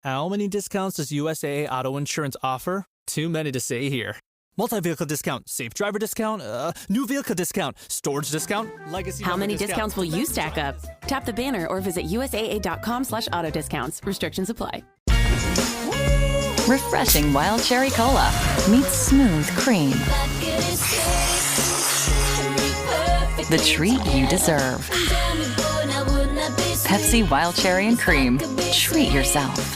How many discounts does USAA Auto Insurance offer? Too many to say here. Multi-vehicle discount, safe driver discount, new vehicle discount, storage discount, legacy. How many discounts will you stack up? Tap the banner or visit USAA.com/auto discounts. Restrictions apply. Refreshing wild cherry cola meets smooth cream. The treat you deserve. Pepsi Wild Cherry and Cream. Treat yourself.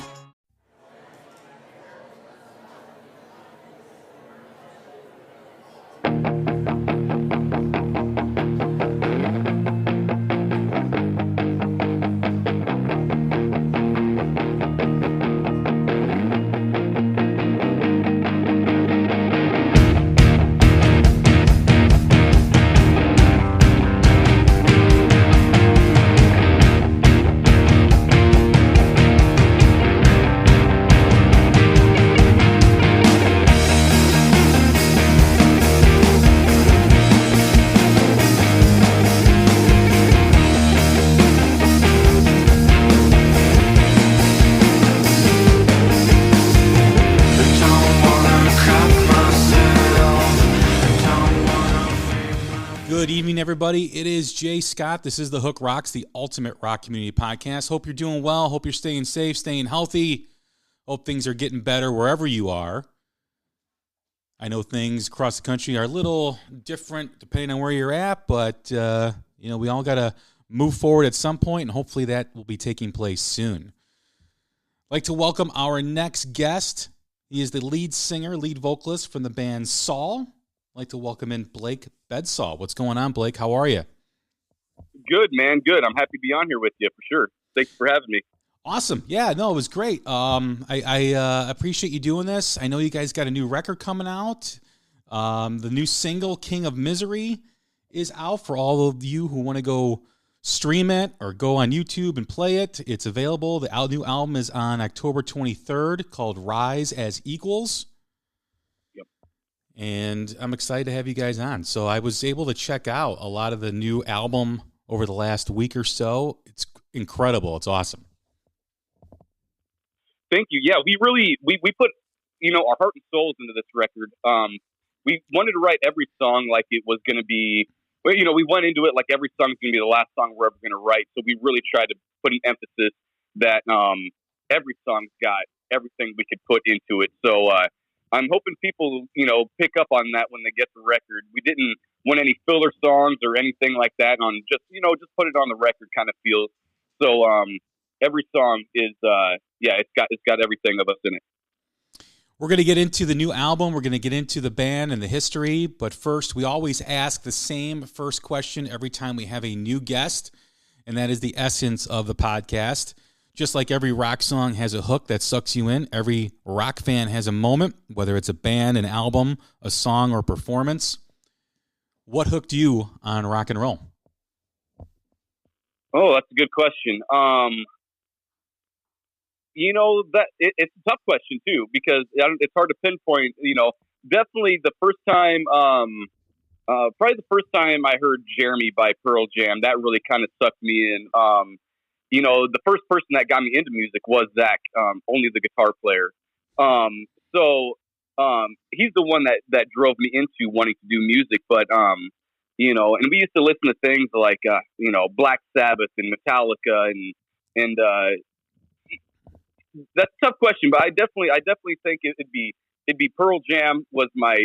Good evening, everybody. It is Jay Scott. This is The Hook Rocks, the ultimate rock community podcast. Hope you're doing well. Hope you're staying safe, staying healthy. Hope things are getting better wherever you are. I know things across the country are a little different depending on where you're at, but we all got to move forward at some point, and hopefully that will be taking place soon. I'd like to welcome our next guest. He is the lead singer, lead vocalist from the band Saul. I'd like to welcome in Blake Bedsaul. What's going on, Blake? How are you? Good, man. Good. I'm happy to be on here with you for sure. Thanks for having me. Awesome. Yeah, no, it was great. I appreciate you doing this. I know you guys got a new record coming out. The new single, King of Misery, is out for all of you who want to go stream it or go on YouTube and play it. It's available. The new album is on October 23rd called Rise as Equals. And I'm excited to have you guys on. So I was able to check out a lot of the new album over the last week or so. It's incredible. It's awesome. Thank you. Yeah, we put, our heart and souls into this record. We wanted to write every song like it was going to be, we went into it like every song is going to be the last song we're ever going to write. So we really tried to put an emphasis that every song's got everything we could put into it. So, I'm hoping people, pick up on that when they get the record. We didn't want any filler songs or anything like that on just put it on the record kind of feels. So every song is, it's got everything of us in it. We're going to get into the new album. We're going to get into the band and the history. But first, we always ask the same first question every time we have a new guest, and that is the essence of the podcast. Just like every rock song has a hook that sucks you in, every rock fan has a moment, whether it's a band, an album, a song, or performance. What hooked you on rock and roll? Oh, that's a good question. It's a tough question too, because it's hard to pinpoint. Definitely the first time, probably the first time I heard Jeremy by Pearl Jam, that really kind of sucked me in. The first person that got me into music was Zach, only the guitar player. So he's the one that drove me into wanting to do music. But, and we used to listen to things like, Black Sabbath and Metallica and that's a tough question, but I definitely think it'd be Pearl Jam was my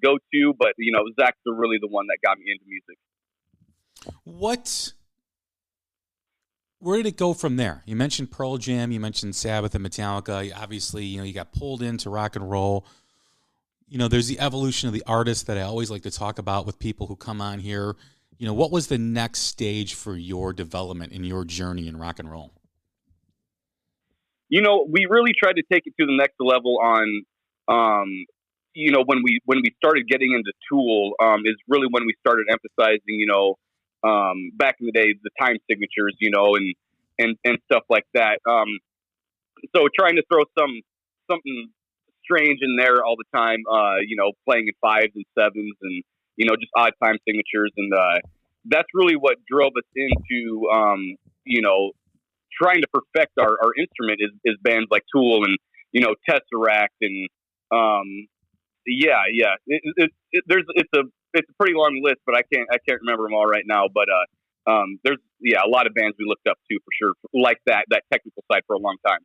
go-to, but, Zach's really the one that got me into music. Where did it go from there? You mentioned Pearl Jam, you mentioned Sabbath and Metallica. Obviously, you got pulled into rock and roll. There's the evolution of the artist that I always like to talk about with people who come on here. What was the next stage for your development in your journey in rock and roll? We really tried to take it to the next level on, when we started getting into Tool, is really when we started emphasizing, back in the day, the time signatures, and stuff like that. So trying to throw something strange in there all the time, playing in 5s and 7s and, just odd time signatures. And, that's really what drove us into, trying to perfect our instrument is bands like Tool and, Tesseract and, it's a pretty long list, but I can't remember them all right now. But there's a lot of bands we looked up to for sure, like that technical side for a long time.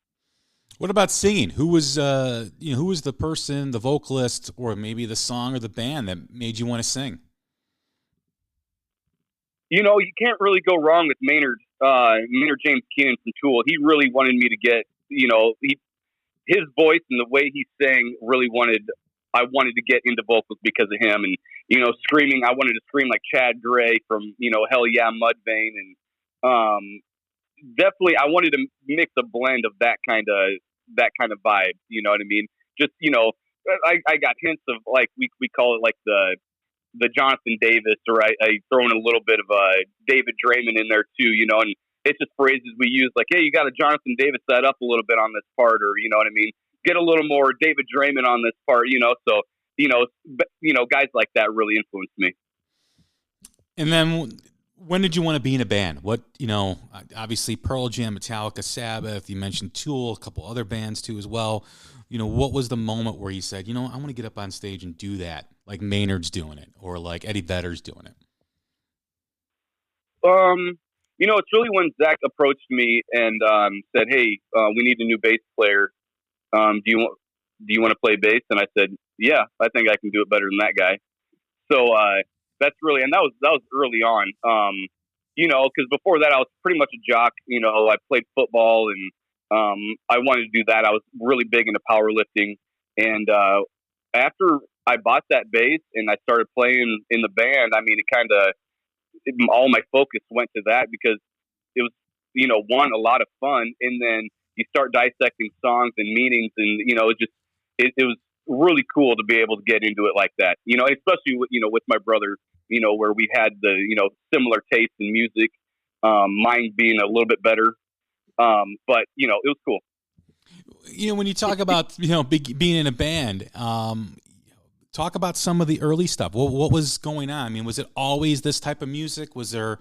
What about singing? Who was the person, the vocalist, or maybe the song or the band that made you want to sing? You can't really go wrong with Maynard James Keenan from Tool. He really wanted me to get, his voice and the way he sang I wanted to get into vocals because of him. And, screaming, I wanted to scream like Chad Gray from, Hell Yeah, Mudvayne. And definitely I wanted to mix a blend of that kind of vibe. You know what I mean? Just, I got hints of like, we call it like the Jonathan Davis, or I throw in a little bit of David Draymond in there too, and it's just phrases we use like, hey, you got a Jonathan Davis set up a little bit on this part, or you know what I mean? Get a little more David Draymond on this part, so guys like that really influenced me. And then when did you want to be in a band? What, obviously Pearl Jam, Metallica, Sabbath, you mentioned Tool, a couple other bands too as well. What was the moment where you said, I want to get up on stage and do that, like Maynard's doing it, or like Eddie Vedder's doing it? It's really when Zach approached me and said, hey, we need a new bass player. Do you want to play bass? And I said, yeah, I think I can do it better than that guy. So that's really, and that was early on, because before that I was pretty much a jock. I played football and I wanted to do that. I was really big into powerlifting. And after I bought that bass and I started playing in the band, I mean, all my focus went to that because it was, one, a lot of fun. And then you start dissecting songs and meanings, and, it was really cool to be able to get into it like that, especially with my brother, where we had the, similar tastes in music, mine being a little bit better. But, it was cool. When you talk about, being in a band, talk about some of the early stuff. What was going on? I mean, was it always this type of music? Was there,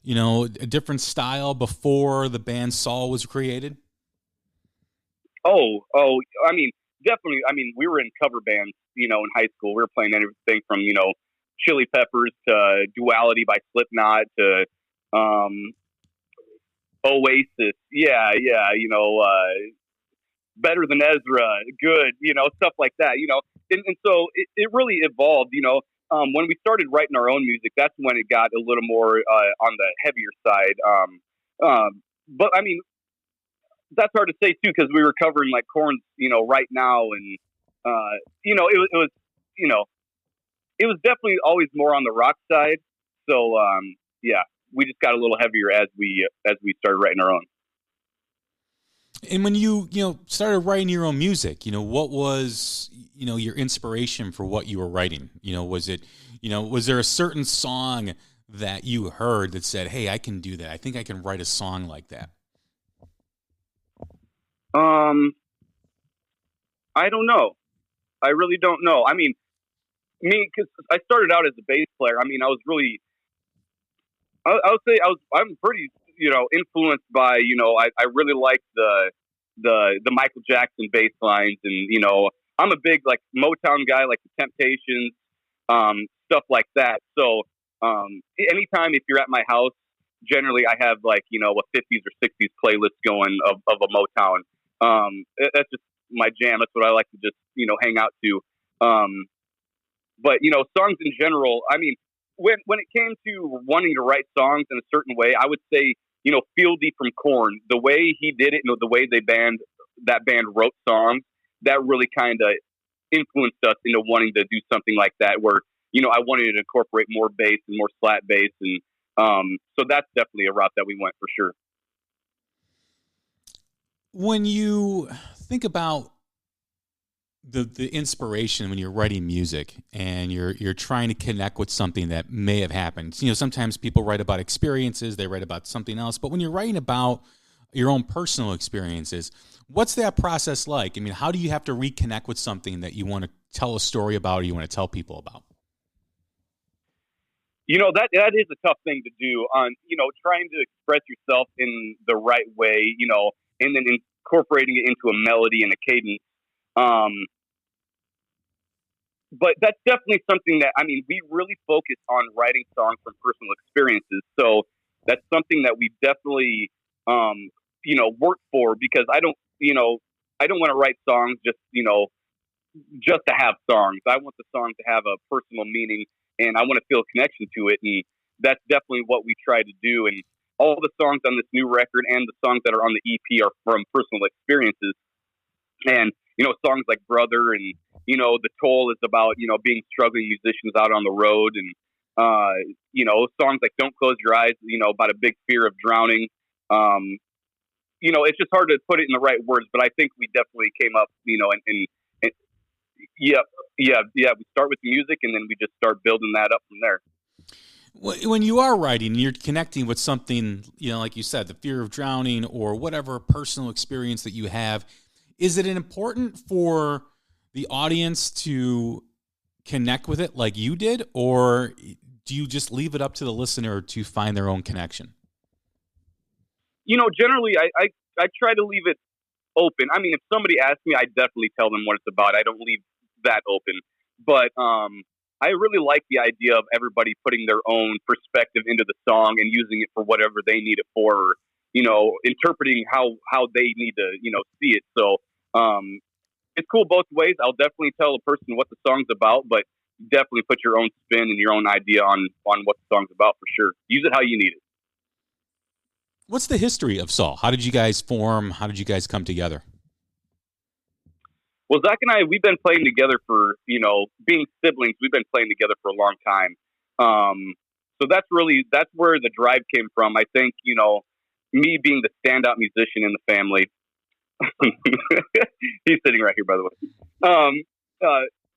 a different style before the band Saul was created? Oh, I mean, definitely. I mean, we were in cover bands, in high school. We were playing everything from, Chili Peppers to Duality by Slipknot to Oasis. Yeah. Better Than Ezra, Good, stuff like that, and so it really evolved, when we started writing our own music, that's when it got a little more on the heavier side. But I mean, that's hard to say too, because we were covering like Korn's, Right Now, and it was definitely always more on the rock side. So we just got a little heavier as we started writing our own. And when you started writing your own music, what was, your inspiration for what you were writing? Was it, was there a certain song that you heard that said, hey, I can do that. I think I can write a song like that. I don't know. I really don't know. I mean, because I started out as a bass player. I mean, I was really, I would say I'm pretty, influenced by, I really like the Michael Jackson bass lines, and, I'm a big like Motown guy, like the Temptations, stuff like that. So, anytime if you're at my house, generally I have like, a 50s or 60s playlist going of a Motown. That's just my jam. That's what I like to just, hang out to. But, songs in general, I mean, when it came to wanting to write songs in a certain way, I would say, Fieldy from Korn, the way he did it, the way that band wrote songs, that really kind of influenced us into wanting to do something like that, where, I wanted to incorporate more bass and more slat bass. And so that's definitely a route that we went for sure. When you think about the inspiration when you're writing music and you're trying to connect with something that may have happened, sometimes people write about experiences, they write about something else, but when you're writing about your own personal experiences, what's that process like? I mean, how do you have to reconnect with something that you want to tell a story about or you want to tell people about? that is a tough thing to do on, trying to express yourself in the right way, and then incorporating it into a melody and a cadence. But that's definitely something that, we really focus on writing songs from personal experiences. So that's something that we definitely, work for, because I don't want to write songs just to have songs. I want the song to have a personal meaning, and I want to feel a connection to it. And that's definitely what we try to do. And all the songs on this new record and the songs that are on the EP are from personal experiences. And, songs like Brother and, The Toll is about, being struggling musicians out on the road. And, songs like Don't Close Your Eyes, about a big fear of drowning. It's just hard to put it in the right words, but I think we definitely came up, and yeah. We start with the music, and then we just start building that up from there. When you are writing, you're connecting with something, like you said, the fear of drowning or whatever personal experience that you have. Is it important for the audience to connect with it like you did, or do you just leave it up to the listener to find their own connection? Generally, I try to leave it open. If somebody asks me, I definitely tell them what it's about. I don't leave that open. But I really like the idea of everybody putting their own perspective into the song and using it for whatever they need it for, interpreting how they need to, see it. So it's cool both ways. I'll definitely tell a person what the song's about, but definitely put your own spin and your own idea on what the song's about for sure. Use it how you need it. What's the history of Saul? How did you guys form? How did you guys come together? Well, Zach and I, we've been playing together for, being siblings, we've been playing together for a long time. So that's where the drive came from. I think, me being the standout musician in the family. He's sitting right here, by the way.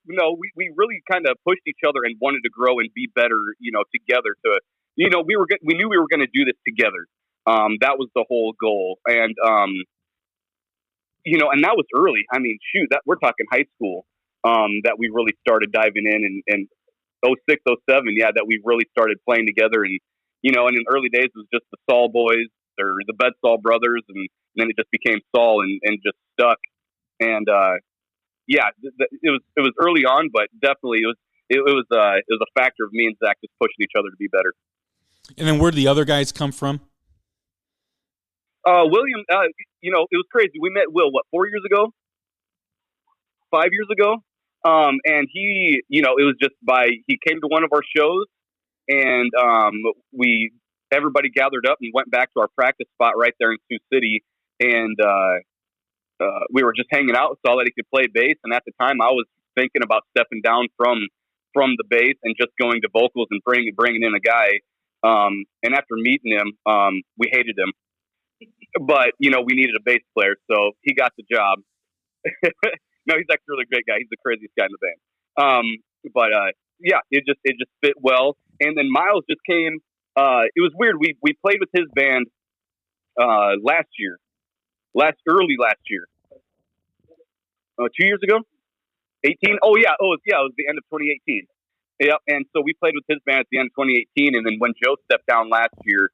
We really kind of pushed each other and wanted to grow and be better, together. We knew we were going to do this together. That was the whole goal. And, and that was early. We're talking high school, that we really started diving in, and 06, 07, that we really started playing together. And, and in the early days, it was just the Saul boys or the Bedsaul brothers. And then it just became Saul and just stuck. And, it was early on, but definitely it was a factor of me and Zach just pushing each other to be better. And then where did the other guys come from? William, it was crazy. We met Will, 4 years ago? 5 years ago? And he, it was just he came to one of our shows, and everybody gathered up and went back to our practice spot right there in Sioux City. And we were just hanging out, saw that he could play bass. And at the time I was thinking about stepping down from the bass and just going to vocals and bringing in a guy. And after meeting him, we hated him. But, we needed a bass player, so he got the job. No, he's actually a really great guy. He's the craziest guy in the band. It just fit well. And then Miles just came. It was weird. We played with his band early last year. 2 years ago? 18? Oh, yeah. It was the end of 2018. Yeah, and so we played with his band at the end of 2018, and then when Joe stepped down last year,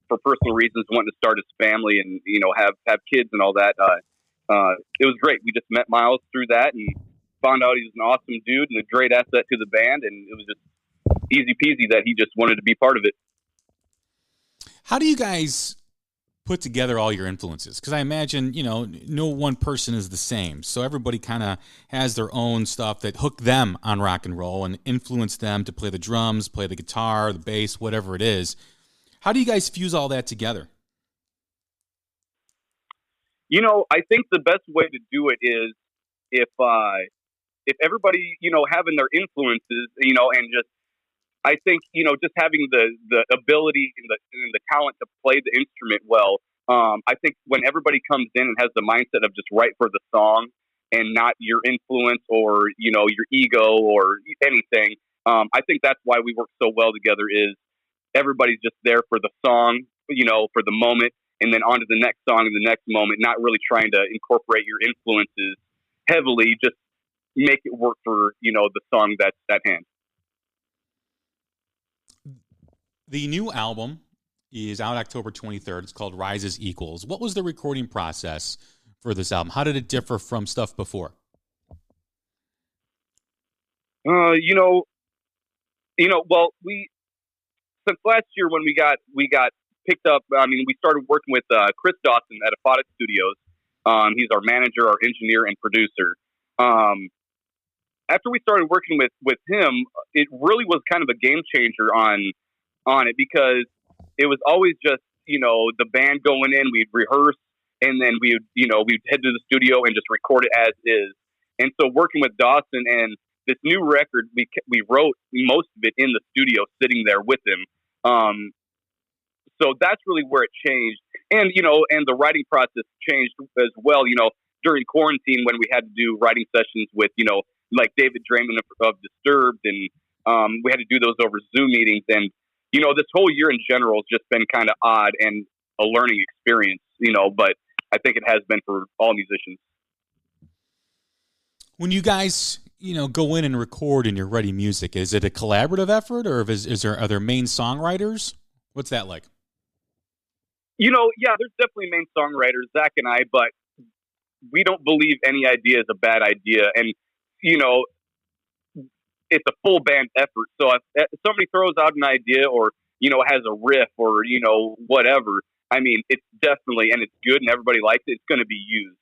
for personal reasons, wanting to start his family and, have kids and all that. It was great. We just met Miles through that and found out he was an awesome dude and a great asset to the band. And it was just easy peasy that he just wanted to be part of it. How do you guys put together all your influences? Because I imagine, no one person is the same. So everybody kind of has their own stuff that hook them on rock and roll and influence them to play the drums, play the guitar, the bass, whatever it is. How do you guys fuse all that together? I think the best way to do it is if everybody, having their influences, and just, I think, just having the ability and the talent to play the instrument well. I think when everybody comes in and has the mindset of just write for the song and not your influence or, your ego or anything. I think that's why we work so well together is everybody's just there for the song, for the moment, and then on to the next song and the next moment, not really trying to incorporate your influences heavily, just make it work for, the song that's at hand. The new album is out October 23rd. It's called Rises Equals. What was the recording process for this album? How did it differ from stuff before? Well, since last year when we got picked up, I mean, we started working with Chris Dawson at Apodic Studios. He's our manager, our engineer, and producer. After we started working with him, it really was kind of a game changer on it, because it was always just, the band going in, we'd rehearse, and then we'd head to the studio and just record it as is. And so working with Dawson and this new record, we wrote most of it in the studio, sitting there with him. So that's really where it changed. And, and the writing process changed as well, during quarantine when we had to do writing sessions with, like David Draymond of Disturbed, and we had to do those over Zoom meetings. And, this whole year in general has just been kind of odd and a learning experience, but I think it has been for all musicians. When you guys, go in and record and you're writing music, is it a collaborative effort, or are there main songwriters? What's that like? Yeah, there's definitely main songwriters, Zach and I, but we don't believe any idea is a bad idea. And, it's a full band effort. So if somebody throws out an idea or, has a riff or, whatever, I mean, it's definitely, and it's good and everybody likes it, it's going to be used.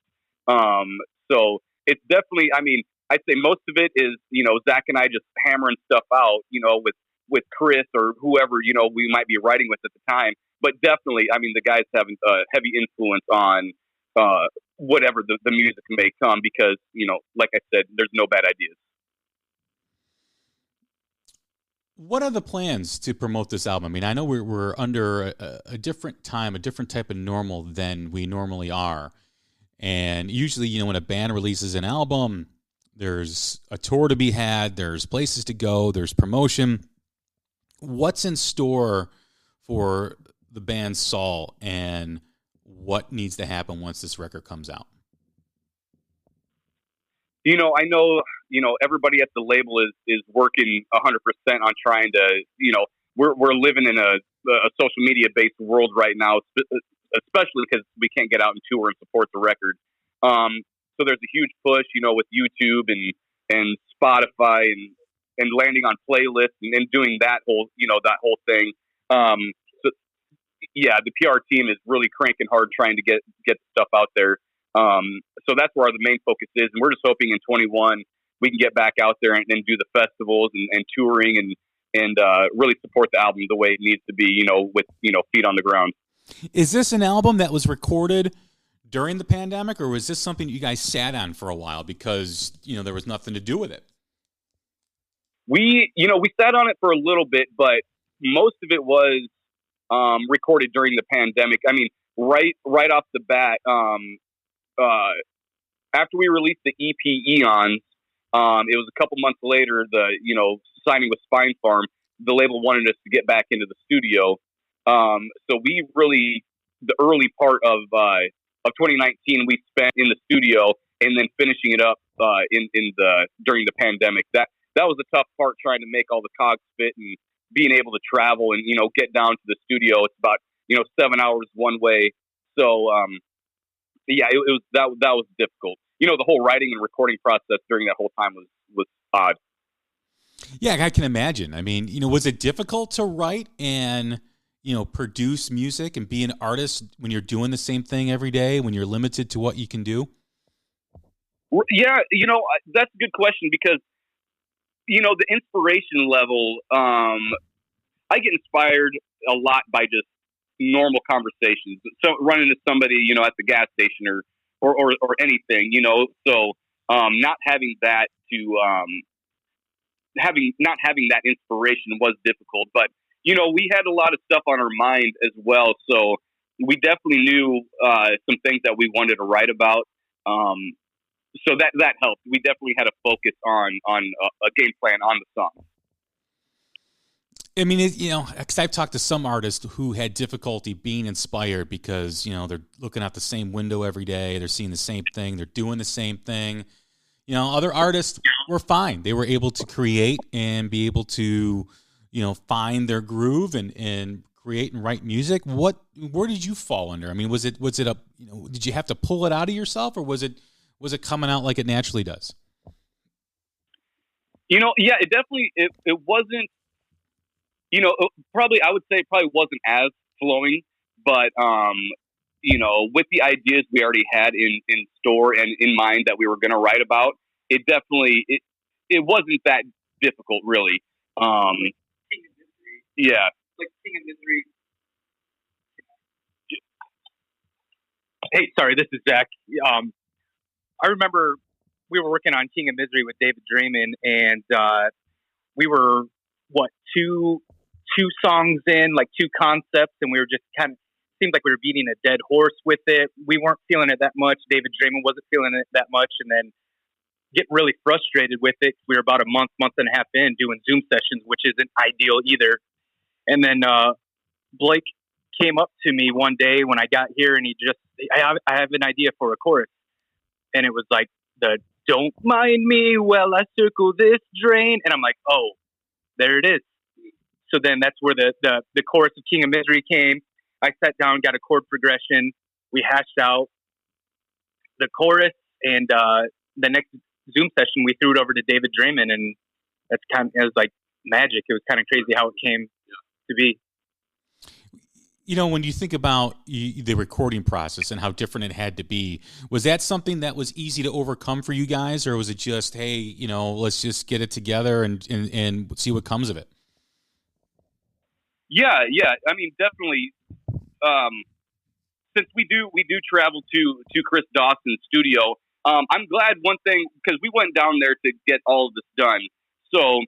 So it's definitely, I mean, I'd say most of it is, Zach and I just hammering stuff out, with Chris or whoever, we might be writing with at the time. But definitely, I mean, the guys have a heavy influence on whatever the music may come, because, like I said, there's no bad ideas. What are the plans to promote this album? I mean, I know we're under a different time, a different type of normal than we normally are. And usually, when a band releases an album, there's a tour to be had, there's places to go, there's promotion. What's in store for the band Saul, and what needs to happen once this record comes out? I know, everybody at the label is working 100% on trying to, we're living in a social media based world right now, especially because we can't get out and tour and support the record. So there's a huge push, with YouTube and Spotify and landing on playlists and doing that whole thing. So yeah, the PR team is really cranking hard trying to get stuff out there. So that's where the main focus is. And we're just hoping in 21 we can get back out there and do the festivals and touring and really support the album the way it needs to be, with, feet on the ground. Is this an album that was recorded during the pandemic, or was this something that you guys sat on for a while because, there was nothing to do with it? We sat on it for a little bit, but most of it was recorded during the pandemic. I mean, right off the bat, after we released the EP Eons, it was a couple months later, signing with Spine Farm, the label wanted us to get back into the studio. So we really, the early part of 2019, we spent in the studio and then finishing it up during the pandemic. That was the tough part, trying to make all the cogs fit and being able to travel and, get down to the studio. It's about, 7 hours one way. So, yeah, that was difficult. The whole writing and recording process during that whole time was odd. Yeah, I can imagine. I mean, was it difficult to write and, produce music and be an artist when you're doing the same thing every day, when you're limited to what you can do? Yeah, that's a good question, because, the inspiration level, I get inspired a lot by just normal conversations. So running into somebody, at the gas station or anything, so not having that not having that inspiration was difficult. But, we had a lot of stuff on our mind as well. So we definitely knew some things that we wanted to write about. So that helped. We definitely had a focus on a game plan on the song. I mean, because I've talked to some artists who had difficulty being inspired because, they're looking out the same window every day. They're seeing the same thing. They're doing the same thing. Other artists were fine. They were able to create and be able to, find their groove and create and write music. Where did you fall under? I mean, was it a, did you have to pull it out of yourself, or was it coming out like it naturally does? Yeah, it definitely, it wasn't, probably, I would say probably wasn't as flowing, but, with the ideas we already had in store and in mind that we were going to write about, it definitely, it wasn't that difficult, really. Yeah. Like King of Misery. Hey, sorry, this is Zach. I remember we were working on King of Misery with David Draymond, and we were two songs in, like two concepts, and we were just kind of seemed like we were beating a dead horse with it. We weren't feeling it that much. David Draymond wasn't feeling it that much, and then getting really frustrated with it. We were about a month and a half in doing Zoom sessions, which isn't ideal either. And then Blake came up to me one day when I got here, and I have an idea for a chorus, and it was like the "Don't mind me while I circle this drain," and I'm like, oh, there it is. So then that's where the chorus of King of Misery came. I sat down, got a chord progression. We hashed out the chorus, and the next Zoom session we threw it over to David Draymond, and it was like magic. It was kind of crazy how it came to be. When you think about the recording process and how different it had to be, was that something that was easy to overcome for you guys, or was it just, hey, let's just get it together and see what comes of it? Yeah. I mean, definitely. Since we do travel to Chris Dawson's studio, I'm glad one thing, because we went down there to get all of this done. So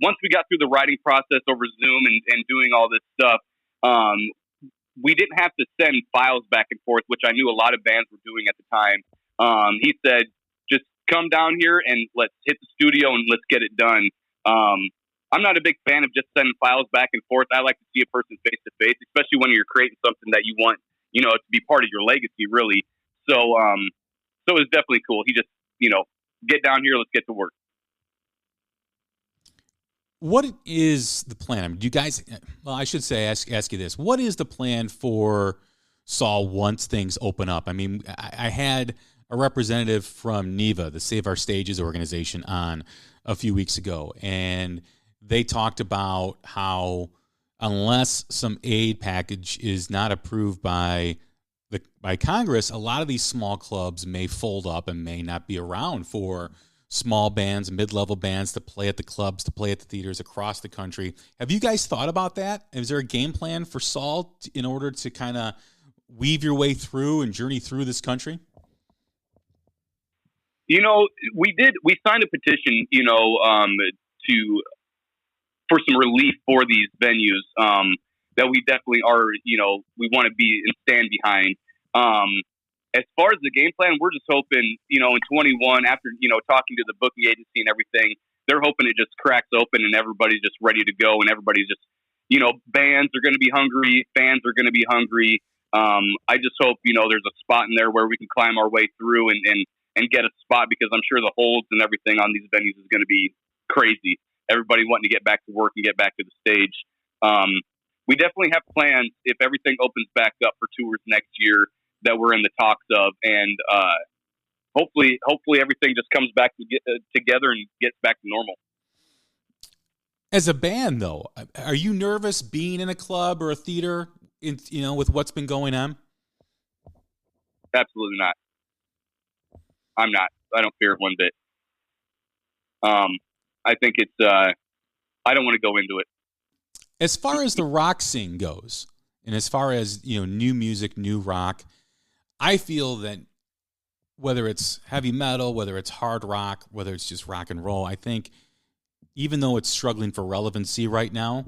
once we got through the writing process over Zoom and doing all this stuff, we didn't have to send files back and forth, which I knew a lot of bands were doing at the time. He said, just come down here and let's hit the studio and let's get it done. I'm not a big fan of just sending files back and forth. I like to see a person face to face, especially when you're creating something that you want, to be part of your legacy, really. So it was definitely cool. He just, get down here, let's get to work. What is the plan? I mean, do you guys, well, I should say, ask you this. What is the plan for Saul once things open up? I mean, I had a representative from NEVA, the Save Our Stages organization, on a few weeks ago, and they talked about how unless some aid package is not approved by Congress, a lot of these small clubs may fold up and may not be around for small bands, mid-level bands to play at the clubs, to play at the theaters across the country. Have you guys thought about that? Is there a game plan for Saul in order to kind of weave your way through and journey through this country? We did. We signed a petition, for some relief for these venues that we definitely are, we want to be and stand behind. As far as the game plan, we're just hoping, in 21, after, talking to the booking agency and everything, they're hoping it just cracks open and everybody's just ready to go, and everybody's just, bands are going to be hungry, fans are going to be hungry. I just hope, there's a spot in there where we can climb our way through and get a spot, because I'm sure the holds and everything on these venues is going to be crazy. Everybody wanting to get back to work and get back to the stage. We definitely have plans if everything opens back up for tours next year that we're in the talks of, and hopefully everything just comes back together and gets back to normal. As a band, though, are you nervous being in a club or a theater, with what's been going on? Absolutely not. I'm not. I don't fear it one bit. I think it's. I don't want to go into it. As far as the rock scene goes, and as far as new music, new rock, I feel that whether it's heavy metal, whether it's hard rock, whether it's just rock and roll, I think even though it's struggling for relevancy right now,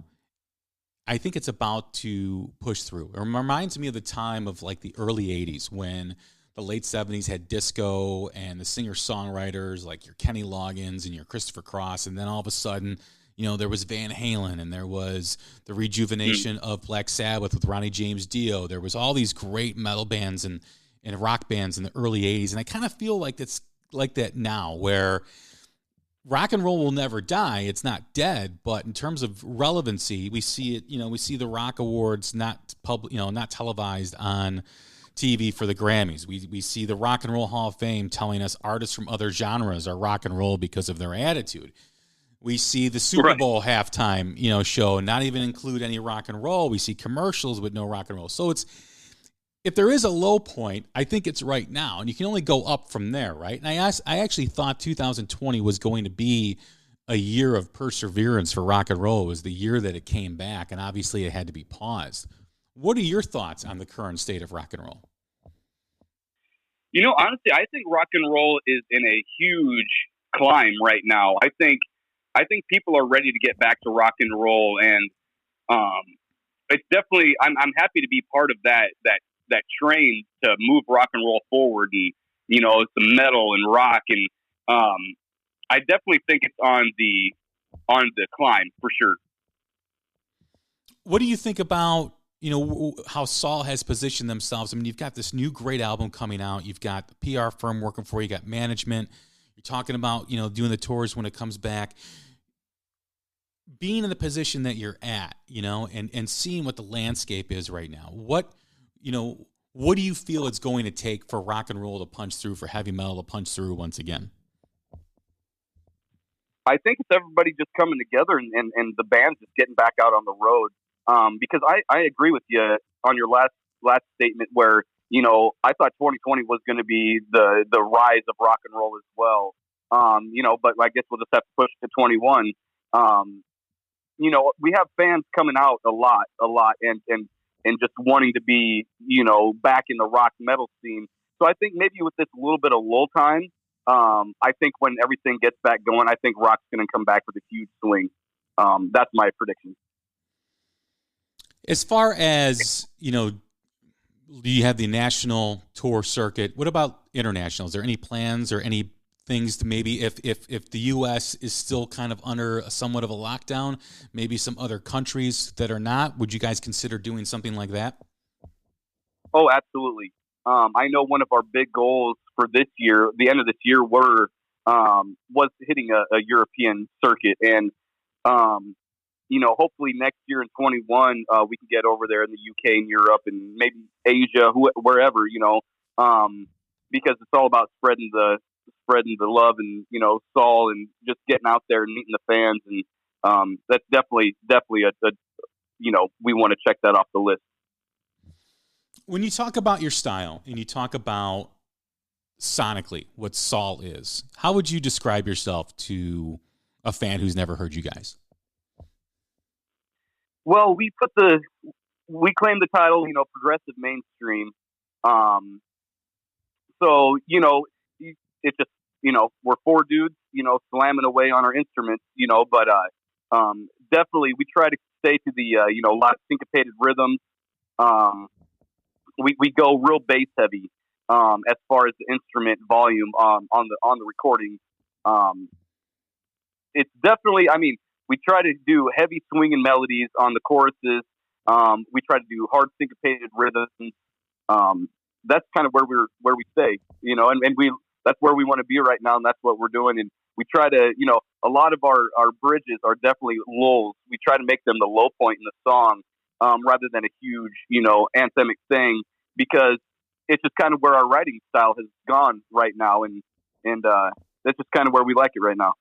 I think it's about to push through. It reminds me of the time of like the early 80s when the late 70s had disco and the singer-songwriters like your Kenny Loggins and your Christopher Cross, and then all of a sudden, there was Van Halen, and there was the rejuvenation of Black Sabbath with Ronnie James Dio. There was all these great metal bands and rock bands in the early 80s, and I kind of feel like it's like that now, where rock and roll will never die. It's not dead, but in terms of relevancy, we see it. We see the Rock Awards not not televised on TV for the Grammys. We see the Rock and Roll Hall of Fame telling us artists from other genres are rock and roll because of their attitude. We see the Super Bowl halftime, show not even include any rock and roll. We see commercials with no rock and roll. So if there is a low point, I think it's right now, and you can only go up from there, right? And I actually thought 2020 was going to be a year of perseverance for rock and roll. It was the year that it came back, and obviously it had to be paused. What are your thoughts on the current state of rock and roll? Honestly, I think rock and roll is in a huge climb right now. I think people are ready to get back to rock and roll, and it's definitely. I'm happy to be part of that train to move rock and roll forward, and some metal and rock, and I definitely think it's on the climb for sure. What do you think about how Saul has positioned themselves? I mean, you've got this new great album coming out. You've got the PR firm working for you. You got management. You're talking about, doing the tours when it comes back. Being in the position that you're at, and seeing what the landscape is right now. What do you feel it's going to take for rock and roll to punch through, for heavy metal to punch through once again? I think it's everybody just coming together and the band's just getting back out on the road. Because I agree with you on your last statement where, I thought 2020 was going to be the rise of rock and roll as well. But I guess we'll just have to push to 21. We have fans coming out a lot and just wanting to be, back in the rock metal scene. So I think maybe with this little bit of lull time, I think when everything gets back going, I think rock's going to come back with a huge swing. That's my prediction. As far as, you have the national tour circuit. What about international? Is there any plans or any things to maybe if the U.S. is still kind of under somewhat of a lockdown, maybe some other countries that are not, would you guys consider doing something like that? Oh, absolutely. I know one of our big goals for this year, the end of this year, was hitting a European circuit. And, hopefully next year in 21, we can get over there in the UK and Europe and maybe Asia, wherever, because it's all about spreading the love and, Saul and just getting out there and meeting the fans. And that's definitely a we want to check that off the list. When you talk about your style and you talk about sonically what Saul is, how would you describe yourself to a fan who's never heard you guys? Well, we claim the title, progressive mainstream. So, it's just, we're four dudes, slamming away on our instruments, but definitely we try to stay to the, a lot of syncopated rhythms. We go real bass heavy as far as the instrument volume on the recording. It's definitely, we try to do heavy swinging melodies on the choruses. We try to do hard syncopated rhythms. That's kind of where we stay, and that's where we want to be right now, and that's what we're doing. And we try to, a lot of our bridges are definitely lulls. We try to make them the low point in the song, rather than a huge, anthemic thing, because it's just kind of where our writing style has gone right now, and that's just kind of where we like it right now.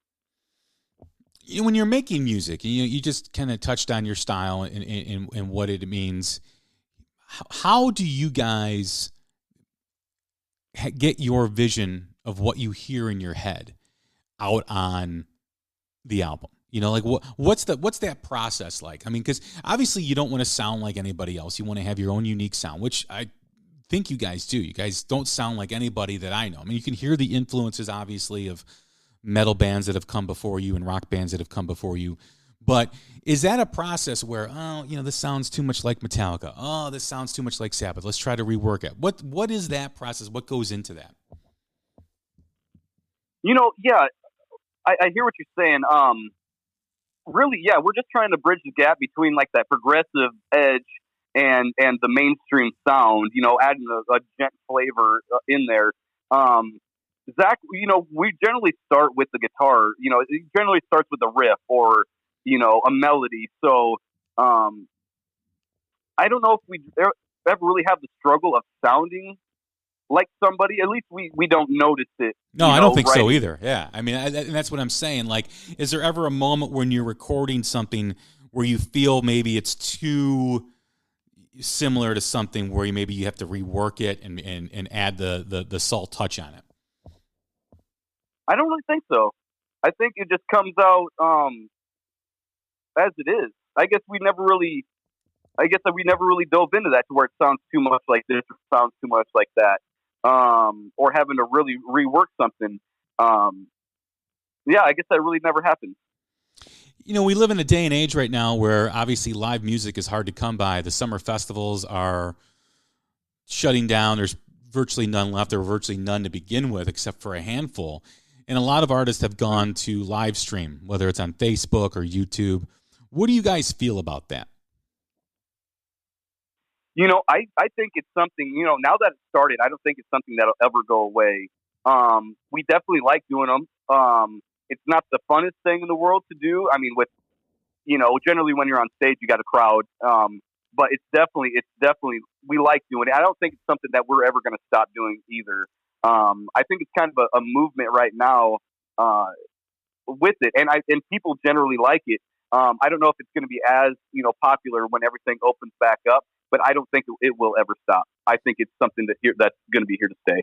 When you're making music, you just kind of touched on your style and what it means. How do you guys get your vision of what you hear in your head out on the album? What's that process like? Because obviously you don't want to sound like anybody else. You want to have your own unique sound, which I think you guys do. You guys don't sound like anybody that I know. You can hear the influences, obviously, of metal bands that have come before you and rock bands that have come before you. But is that a process where, this sounds too much like Metallica? Oh, this sounds too much like Sabbath. Let's try to rework it. What is that process? What goes into that? Yeah, I hear what you're saying. Really, yeah, we're just trying to bridge the gap between like that progressive edge and the mainstream sound, adding a gent flavor in there. Zach, we generally start with the guitar. It generally starts with a riff or, a melody. So, I don't know if we ever really have the struggle of sounding like somebody. At least we don't notice it. No, I don't think so either. Yeah. I mean, and that's what I'm saying. Like, is there ever a moment when you're recording something where you feel maybe it's too similar to something where maybe you have to rework it and add the Saul touch on it? I don't really think so. I think it just comes out as it is. I guess we never really dove into that to where it sounds too much like this or sounds too much like that, or having to really rework something. I guess that really never happened. We live in a day and age right now where obviously live music is hard to come by. The summer festivals are shutting down. There's virtually none left. There were virtually none to begin with except for a handful. And a lot of artists have gone to live stream, whether it's on Facebook or YouTube. What do you guys feel about that? I think it's something, now that it started, I don't think it's something that'll ever go away. We definitely like doing them. It's not the funnest thing in the world to do. I mean, generally when you're on stage, you got a crowd. But it's definitely, we like doing it. I don't think it's something that we're ever going to stop doing either. I think it's kind of a movement right now, with it. And people generally like it. I don't know if it's going to be as, popular when everything opens back up, but I don't think it will ever stop. I think it's something that's going to be here to stay.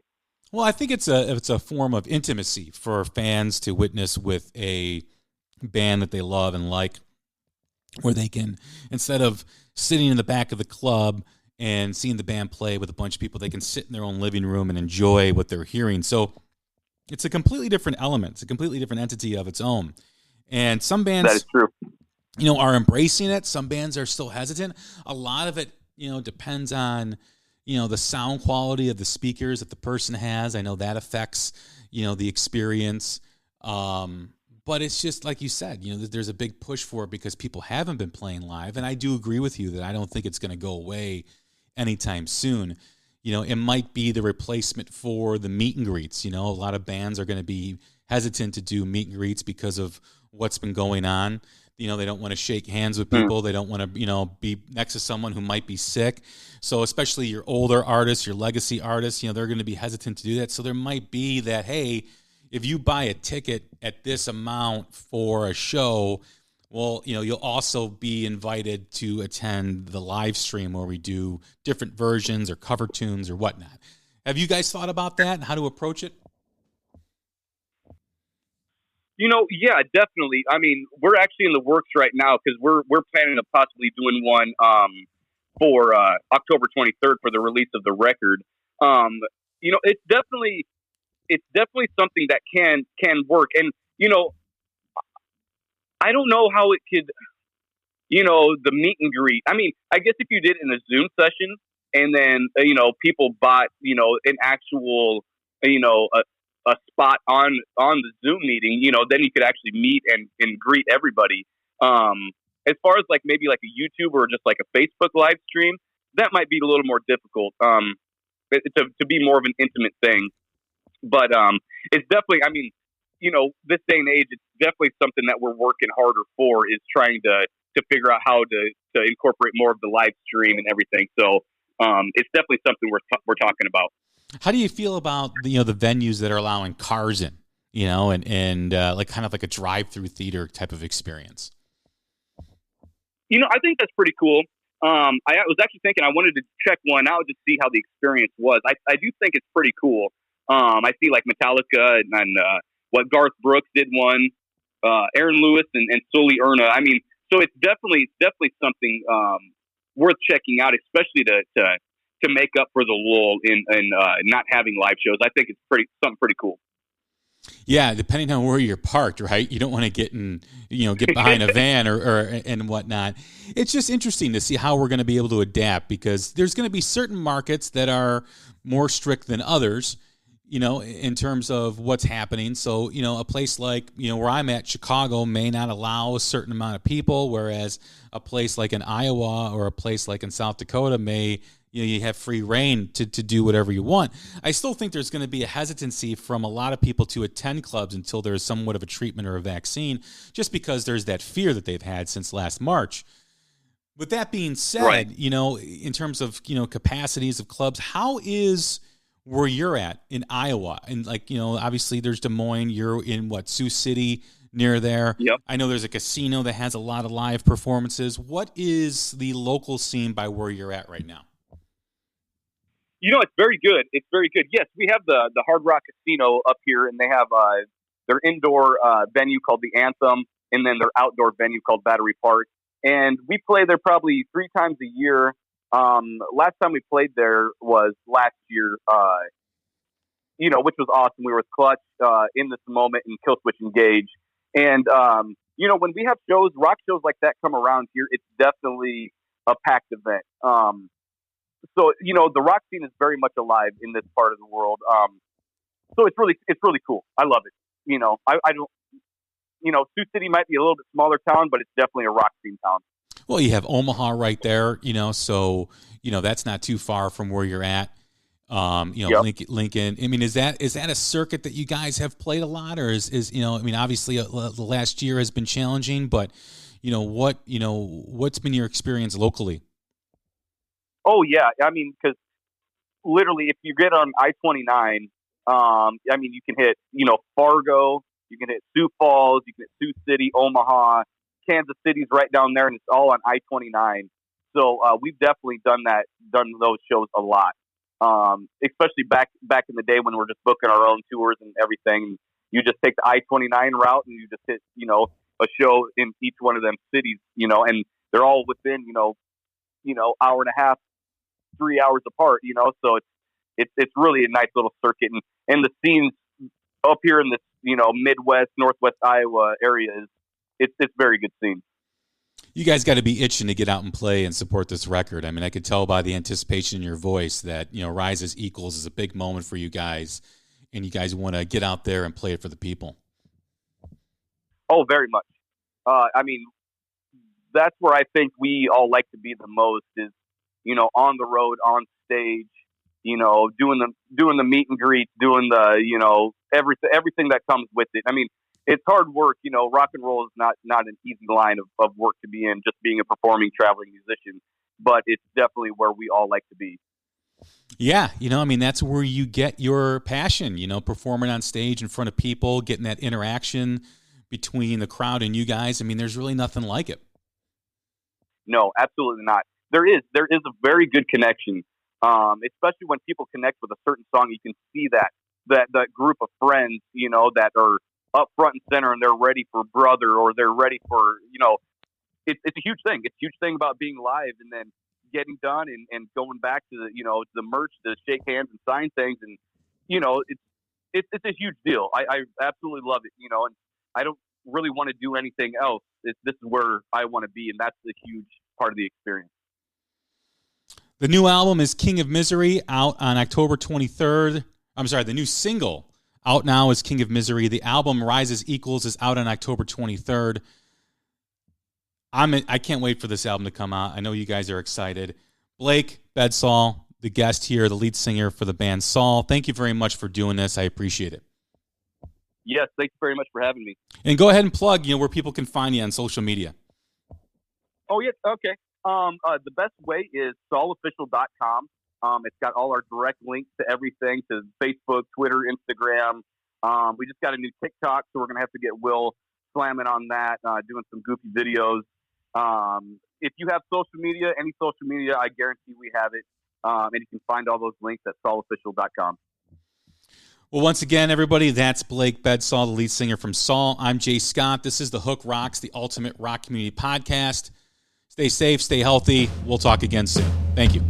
Well, I think it's a form of intimacy for fans to witness with a band that they love and like, where they can, instead of sitting in the back of the club and seeing the band play with a bunch of people, they can sit in their own living room and enjoy what they're hearing. So it's a completely different element. It's a completely different entity of its own. And some bands, that is true, are embracing it. Some bands are still hesitant. A lot of it, depends on, the sound quality of the speakers that the person has. I know that affects, the experience. But it's just like you said, there's a big push for it because people haven't been playing live. And I do agree with you that I don't think it's going to go away anytime soon. It might be the replacement for the meet and greets. A lot of bands are going to be hesitant to do meet and greets because of what's been going on. They don't want to shake hands with people. They don't want to, be next to someone who might be sick. So especially your older artists, your legacy artists, they're going to be hesitant to do that. So there might be that, hey, if you buy a ticket at this amount for a show, well, you'll also be invited to attend the live stream where we do different versions or cover tunes or whatnot. Have you guys thought about that and how to approach it? Yeah, definitely. I mean, we're actually in the works right now because we're planning to possibly doing one for October 23rd for the release of the record. It's definitely something that can work. And I don't know how it could, the meet and greet. I mean, I guess if you did it in a Zoom session and then people bought an actual a spot on the Zoom meeting, then you could actually meet and greet everybody. As far as like maybe like a YouTube or just like a Facebook live stream, that might be a little more difficult to be more of an intimate thing. But it's definitely, I mean, this day and age, it's definitely something that we're working harder for, is trying to figure out how to incorporate more of the live stream and everything. So it's definitely something we're talking about. How do you feel about the venues that are allowing cars in, and like kind of like a drive-through theater type of experience? I think that's pretty cool. I was actually thinking I wanted to check one out to see how the experience was. I do think it's pretty cool. I see like Metallica and what Garth Brooks did one, Aaron Lewis and Sully Erna. I mean, so it's definitely something worth checking out, especially to make up for the lull in not having live shows. I think it's something pretty cool. Yeah, depending on where you're parked, right? You don't want to get behind a van or and whatnot. It's just interesting to see how we're going to be able to adapt, because there's going to be certain markets that are more strict than others, in terms of what's happening. So, a place like, where I'm at, Chicago, may not allow a certain amount of people, whereas a place like in Iowa or a place like in South Dakota may, you have free reign to do whatever you want. I still think there's going to be a hesitancy from a lot of people to attend clubs until there's somewhat of a treatment or a vaccine, just because there's that fear that they've had since last March. With that being said, Right. In terms of, capacities of clubs, how is where you're at in Iowa? And obviously there's Des Moines, you're in Sioux City, near there. Yep. I know there's a casino that has a lot of live performances. What is the local scene by where you're at right now? It's very good. It's very good. Yes, we have the Hard Rock Casino up here, and they have their indoor venue called the Anthem, and then their outdoor venue called Battery Park. And we play there probably 3 times a year. Last time we played there was last year, which was awesome. We were with Clutch, In This Moment, and Killswitch Engage. And, when we have shows, rock shows like that come around here, it's definitely a packed event. So, the rock scene is very much alive in this part of the world. So it's really cool. I love it. I don't, Sioux City might be a little bit smaller town, but it's definitely a rock scene town. Well, you have Omaha right there, so, that's not too far from where you're at. Yep. Lincoln. I mean, is that a circuit that you guys have played a lot, or is obviously the last year has been challenging, but, what's been your experience locally? Oh yeah. I mean, cause literally if you get on I-29, you can hit, Fargo, you can hit Sioux Falls, you can hit Sioux City, Omaha, Kansas City's right down there, and it's all on I-29. So, we've definitely done those shows a lot. Especially back in the day when we're just booking our own tours and everything. You just take the I-29 route and you just hit, a show in each one of them cities, and they're all within, hour and a half, 3 hours apart, so it's really a nice little circuit. And the scenes up here in this, Midwest, Northwest Iowa area it's very good scene. You guys got to be itching to get out and play and support this record. I mean, I could tell by the anticipation in your voice that, Rise as Equals is a big moment for you guys, and you guys want to get out there and play it for the people. Oh, very much. That's where I think we all like to be the most is, on the road, on stage, doing the meet and greets, doing the, everything that comes with it. I mean, it's hard work, rock and roll is not an easy line of work to be in, just being a performing, traveling musician, but it's definitely where we all like to be. Yeah. That's where you get your passion, performing on stage in front of people, getting that interaction between the crowd and you guys. I mean, there's really nothing like it. No, absolutely not. There is a very good connection, especially when people connect with a certain song. You can see that group of friends, that are up front and center, and they're ready for Brother, or they're ready for, it's a huge thing. It's a huge thing about being live and then getting done and going back to the merch to shake hands and sign things. And, it's a huge deal. I absolutely love it, and I don't really want to do anything else. This is where I want to be. And that's a huge part of the experience. The new album is King of Misery, out on October 23rd. I'm sorry, the new single out now is King of Misery. The album Rise as Equals is out on October 23rd. I can't wait for this album to come out. I know you guys are excited. Blake Bedsaul, the guest here, the lead singer for the band Saul. Thank you very much for doing this. I appreciate it. Yes, thank you very much for having me. And go ahead and plug, where people can find you on social media. Oh, yeah, okay. The best way is saulofficial.com. It's got all our direct links to everything, to Facebook, Twitter, Instagram. We just got a new TikTok, so we're going to have to get Will slamming on that, doing some goofy videos. If you have any social media, I guarantee we have it. And you can find all those links at saulofficial.com. Well, once again, everybody, that's Blake Bedsaul, the lead singer from Saul. I'm Jay Scott. This is The Hook Rocks, the Ultimate Rock Community Podcast. Stay safe, stay healthy. We'll talk again soon. Thank you.